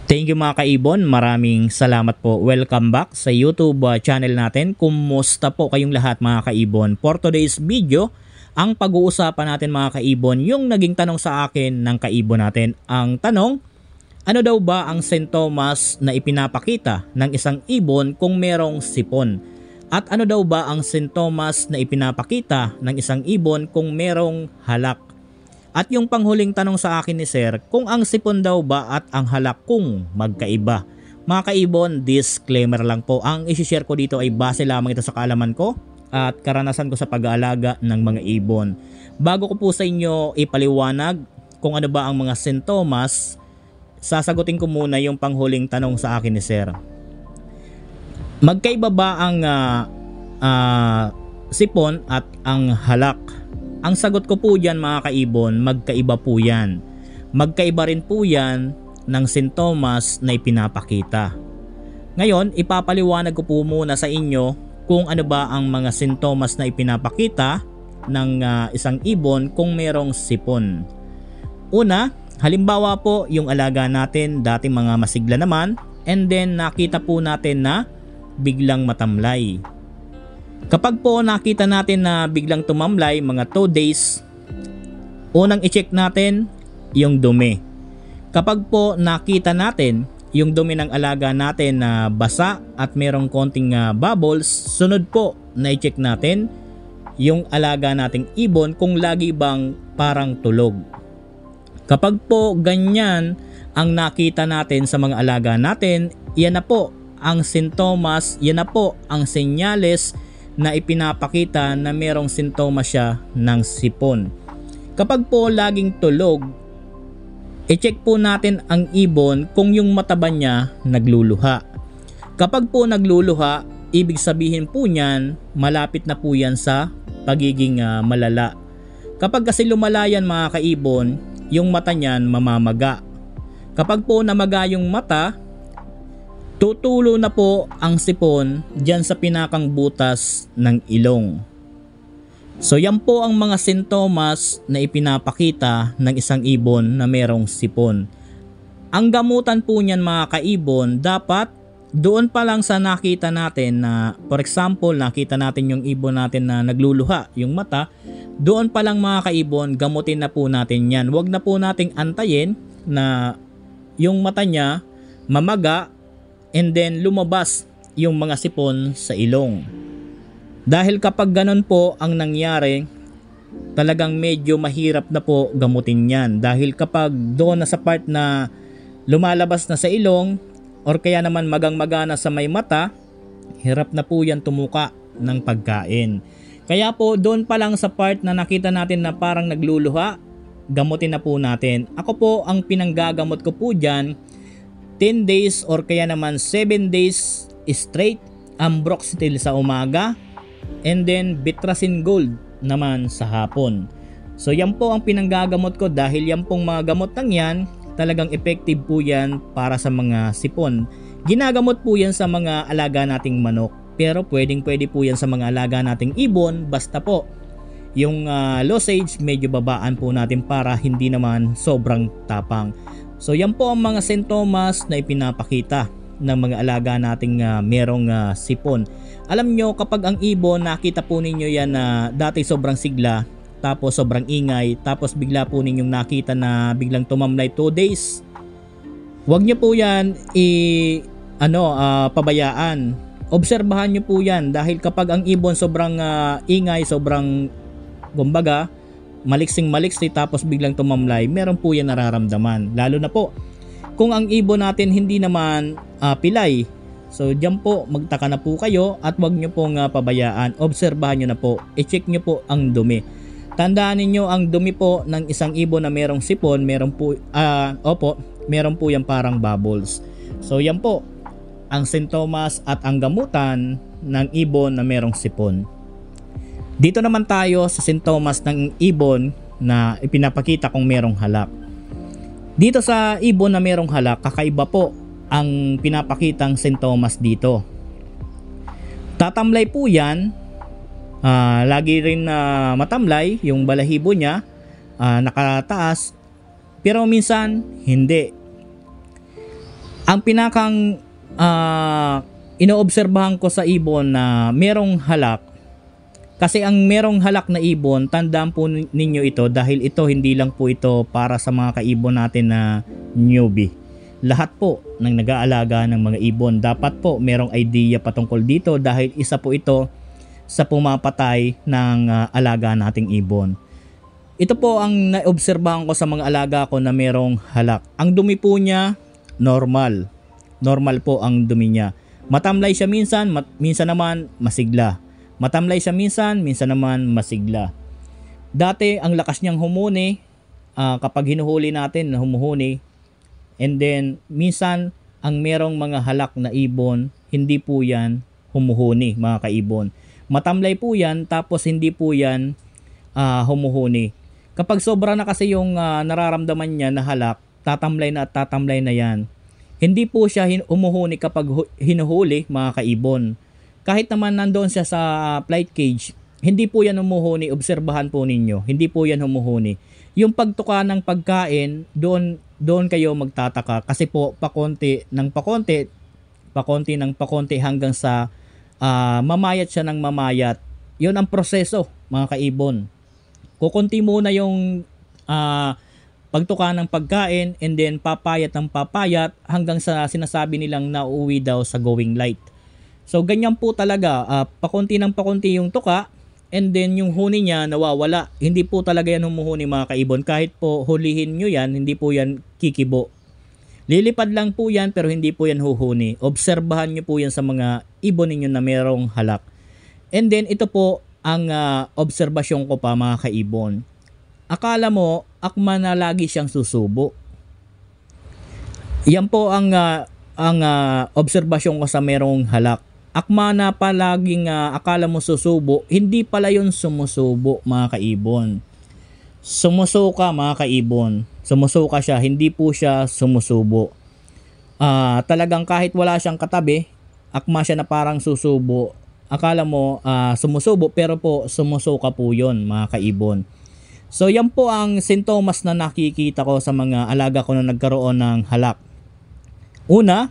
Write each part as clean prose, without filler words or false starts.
Thank you mga kaibon, maraming salamat po. Welcome back sa YouTube channel natin. Kumusta po kayong lahat mga kaibon? For today's video, ang pag-uusapan natin mga kaibon, yung naging tanong sa akin ng kaibon natin. Ang tanong, ano daw ba ang sintomas na ipinapakita ng isang ibon kung merong sipon? At ano daw ba ang sintomas na ipinapakita ng isang ibon kung merong halak? At yung panghuling tanong sa akin ni Sir, kung ang sipon daw ba at ang halak kung magkaiba. Mga kaibon, disclaimer lang po. Ang isi-share ko dito ay base lamang ito sa kaalaman ko at karanasan ko sa pag-aalaga ng mga ibon. Bago ko po sa inyo ipaliwanag kung ano ba ang mga sintomas, sasagutin ko muna yung panghuling tanong sa akin ni Sir. Magkaiba ba ang sipon at ang halak? Ang sagot ko po dyan mga kaibon, magkaiba po yan. Magkaiba rin po yan ng sintomas na ipinapakita. Ngayon, ipapaliwanag ko po muna sa inyo kung ano ba ang mga sintomas na ipinapakita ng isang ibon kung merong sipon. Una, halimbawa po yung alaga natin, dating mga masigla naman, and then nakita po natin na biglang matamlay. Kapag po nakita natin na biglang tumamlay mga 2 days, unang i-check natin yung dumi. Kapag po nakita natin yung dumi ng alaga natin na basa at merong konting bubbles, sunod po na i-check natin yung alaga nating ibon kung lagi bang parang tulog. Kapag po ganyan ang nakita natin sa mga alaga natin, yan na po ang sintomas, yan na po ang senyales na ipinapakita na merong sintomas siya ng sipon. Kapag po laging tulog, i-check po natin ang ibon kung yung mata ba niya nagluluha. Kapag po nagluluha, ibig sabihin po niyan, malapit na po yan sa pagiging malala. Kapag kasi lumala yan mga kaibon, yung mata niyan mamamaga. Kapag po namaga yung mata, tutulo na po ang sipon dyan sa pinakang butas ng ilong. So yan po ang mga sintomas na ipinapakita ng isang ibon na merong sipon. Ang gamutan po niyan mga kaibon, dapat doon pa lang sa nakita natin na, for example, nakita natin yung ibon natin na nagluluha, yung mata, doon pa lang mga kaibon, gamutin na po natin yan. Huwag na po nating antayin na yung mata niya mamaga and then lumabas yung mga sipon sa ilong. Dahil kapag ganun po ang nangyari, talagang medyo mahirap na po gamutin yan. Dahil kapag doon na sa part na lumalabas na sa ilong or kaya naman magang-maga na sa may mata, hirap na po yan tumuka ng pagkain. Kaya po doon pa lang sa part na nakita natin na parang nagluluha, gamutin na po natin. Ako po ang pinanggagamot ko po dyan, 10 days or kaya naman 7 days straight ambroxetil sa umaga and then Bitrasin Gold naman sa hapon. So yan po ang pinanggagamot ko dahil yan pong mga gamot lang yan, talagang effective po yan para sa mga sipon. Ginagamot po yan sa mga alaga nating manok, pero pwede po yan sa mga alaga nating ibon, basta po yung dosage medyo babaan po natin para hindi naman sobrang tapang. So yan po ang mga sintomas na ipinapakita ng mga alaga nating merong sipon. Alam nyo, kapag ang ibon nakita po ninyo yan na dati sobrang sigla, tapos sobrang ingay, tapos bigla po ninyong nakita na biglang tumamlay 2 days, huwag nyo po yan pabayaan. Obserbahan nyo po yan dahil kapag ang ibon sobrang ingay, sobrang kumbaga maliksing-maliksi tapos biglang tumamlay, meron po yan nararamdaman. Lalo na po kung ang ibon natin hindi naman pilay. So diyan po magtaka na po kayo at wag nyo pong pabayaan. Obserbahan nyo na po. I-check nyo po ang dumi. Tandaan niyo ang dumi po ng isang ibon na merong sipon, meron po yan parang bubbles. So yan po ang sintomas at ang gamutan ng ibon na merong sipon. Dito naman tayo sa sintomas ng ibon na ipinapakita kung merong halak. Dito sa ibon na merong halak, kakaiba po ang pinapakitang sintomas dito. Tatamlay po yan, lagi rin matamlay yung balahibo niya, nakataas, pero minsan hindi. Ang pinakang inoobserbahan ko sa ibon na merong halak, kasi ang merong halak na ibon, tandaan po ninyo ito dahil ito hindi lang po ito para sa mga kaibon natin na newbie. Lahat po ng nag-aalaga ng mga ibon dapat po merong idea patungkol dito dahil isa po ito sa pumapatay ng alaga nating ibon. Ito po ang naobserbahan ko sa mga alaga ko na merong halak. Ang dumi po niya, normal. Normal po ang dumi niya. Matamlay siya minsan, minsan naman masigla. Matamlay siya minsan, minsan naman masigla. Dati ang lakas niyang humuni, kapag hinuhuli natin na humuhuni. And then minsan ang merong mga halak na ibon, hindi po yan humuhuni mga kaibon. Matamlay po yan tapos hindi po yan humuhuni. Kapag sobra na kasi yung nararamdaman niya na halak, tatamlay na at tatamlay na yan. Hindi po siya humuhuni kapag hinuhuli mga kaibon. Kahit naman nandoon siya sa flight cage, hindi po yan humuhuni. Obserbahan po ninyo, hindi po yan humuhuni. Yung pagtuka ng pagkain, doon kayo magtataka kasi po pakonti ng pakonti hanggang sa mamayat siya ng mamayat. Yun ang proseso mga kaibon. Kukunti muna yung pagtuka ng pagkain and then papayat ng papayat hanggang sa sinasabi nilang nauuwi daw sa going light. So ganyan po talaga, pakunti ng pakunti yung tuka and then yung huni niya nawawala. Hindi po talaga yan humuhuni mga kaibon. Kahit po hulihin nyo yan, hindi po yan kikibo. Lilipad lang po yan pero hindi po yan huhuni. Obserbahan nyo po yan sa mga ibon ninyo na merong halak. And then ito po ang obserbasyon ko pa mga kaibon. Akala mo akma na lagi siyang susubo. Yan po ang obserbasyon ko sa merong halak. Akma na palaging akala mo susubo, hindi pala yun sumusubo mga kaibon. Sumusuka mga kaibon. Sumusuka siya, hindi po siya sumusubo. Talagang kahit wala siyang katabi, akma siya na parang susubo. Akala mo sumusubo pero po sumusuka po yun mga kaibon. So yan po ang sintomas na nakikita ko sa mga alaga ko na nagkaroon ng halak. Una,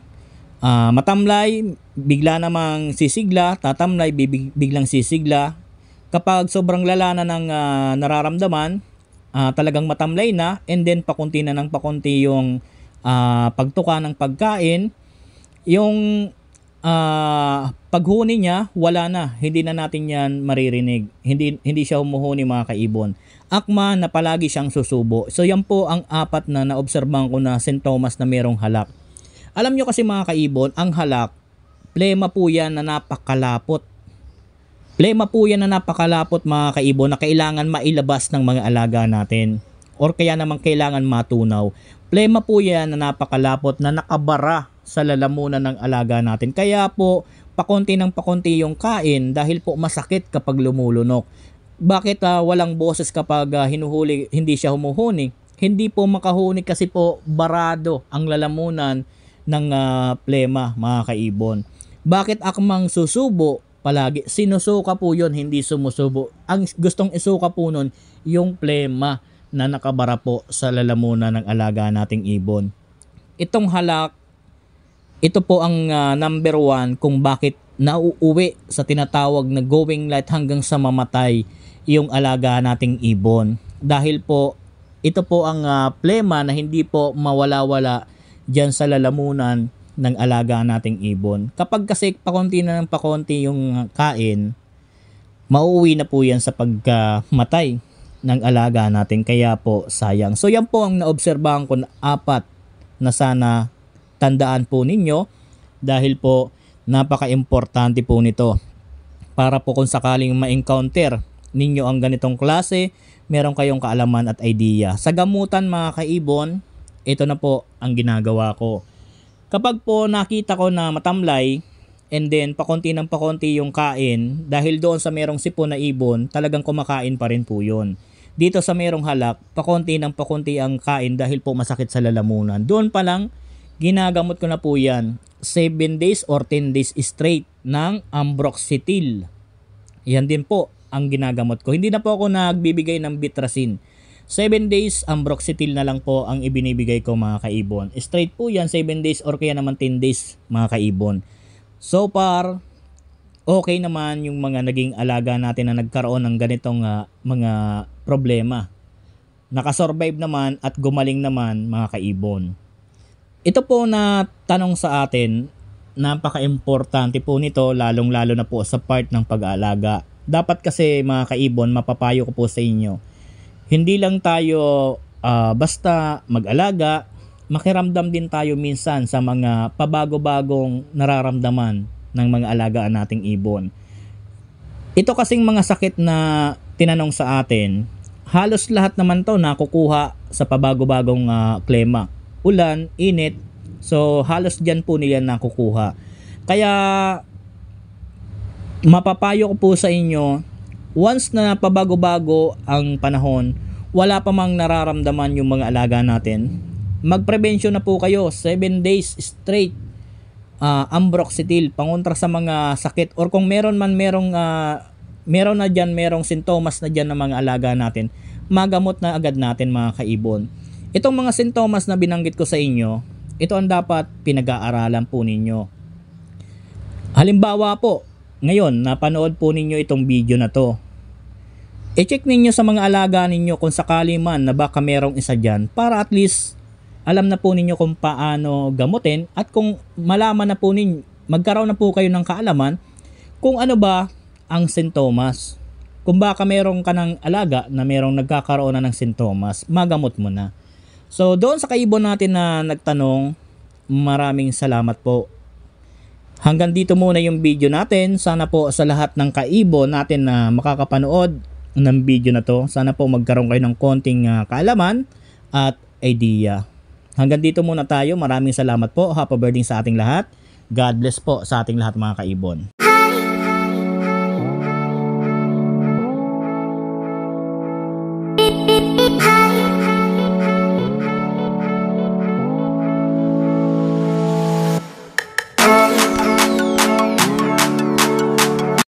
matamlay, bigla namang sisigla, tatamlay, biglang sisigla. Kapag sobrang lala na ng nararamdaman, talagang matamlay na and then pakunti na ng pakunti yung pagtuka ng pagkain. Yung paghuni niya, wala na. Hindi na natin yan maririnig. Hindi siya humuhuni mga kaibon. Akma na palagi siyang susubo. So yan po ang apat na naobserbahan ko na sintomas na merong halak. Alam nyo kasi mga kaibon, ang halak, plema po yan na napakalapot. Plema po yan na napakalapot mga kaibon na kailangan mailabas ng mga alaga natin. Or kaya naman kailangan matunaw. Plema po yan na napakalapot na nakabara sa lalamunan ng alaga natin. Kaya po, pakonti ng pakonti yung kain dahil po masakit kapag lumulunok. Bakit walang boses kapag hinuhuli, hindi siya humuhuni? Hindi po makahuni kasi po barado ang lalamunan ng plema mga kaibon. Bakit akmang susubo palagi? Sinusuka po yun, hindi sumusubo. Ang gustong isuka po nun, yung plema na nakabara po sa lalamunan ng alaga nating ibon. Itong halak, ito po ang number one kung bakit nauuwi sa tinatawag na going light hanggang sa mamatay yung alaga nating ibon. Dahil po, ito po ang plema na hindi po mawala-wala dyan sa lalamunan ng alaga nating ibon. Kapag kasi pakonti na ng pakonti yung kain, mauuwi na po yan sa pagkamatay ng alaga natin. Kaya po sayang. So yan po ang naobserbahan ko na apat na sana tandaan po ninyo dahil po napaka-importante po nito para po kung sakaling ma-encounter ninyo ang ganitong klase, meron kayong kaalaman at idea. Sa gamutan mga kaibon, ito na po ang ginagawa ko. Kapag po nakita ko na matamlay and then pakonti ng pakonti yung kain, dahil doon sa merong sipon na ibon, talagang kumakain pa rin po yun. Dito sa merong halak, pakonti ng pakonti ang kain dahil po masakit sa lalamunan. Doon pa lang, ginagamot ko na po yan 7 days or 10 days straight ng ambroxetil. Yan din po ang ginagamot ko. Hindi na po ako nagbibigay ng Bitrasin. 7 days ambroxetil na lang po ang ibinibigay ko mga kaibon. Straight po yan 7 days or kaya naman 10 days mga kaibon. So far, okay naman yung mga naging alaga natin na nagkaroon ng ganitong mga problema. Nakasurvive naman at gumaling naman mga kaibon. Ito po na tanong sa atin, napaka-importante po nito lalong-lalo na po sa part ng pag-aalaga. Dapat kasi mga kaibon, mapapayo ko po sa inyo, hindi lang tayo basta mag-alaga, makiramdam din tayo minsan sa mga pabago-bagong nararamdaman ng mga alagaan nating ibon. Ito kasing mga sakit na tinanong sa atin, halos lahat naman to nakukuha sa pabago-bagong klima. Ulan, init, so halos dyan po nila nakukuha. Kaya mapapayo ko po sa inyo, once na pabago-bago ang panahon, wala pa mang nararamdaman yung mga alaga natin, mag-prevention na po kayo, 7 days straight ambroxetil pangontra sa mga sakit, or kung meron na dyan, merong sintomas na dyan ng mga alaga natin, magamot na agad natin mga kaibon. Itong mga sintomas na binanggit ko sa inyo, ito ang dapat pinag-aaralan po ninyo. Halimbawa po, ngayon napanood po ninyo itong video na to, i-check ninyo sa mga alaga ninyo kung sakali man na baka merong isa dyan, para at least alam na po ninyo kung paano gamutin, at kung malaman na po ninyo, magkaroon na po kayo ng kaalaman kung ano ba ang sintomas. Kung baka merong ka ng alaga na merong nagkakaroon na ng sintomas, magamot mo na. So doon sa kaibon natin na nagtanong, maraming salamat po. Hanggang dito muna yung video natin. Sana po sa lahat ng kaibon natin na makakapanood ng video na to, sana po magkaroon kayo ng konting kaalaman at idea. Hanggang dito muna tayo. Maraming salamat po. Happy birthday sa ating lahat. God bless po sa ating lahat mga kaibon.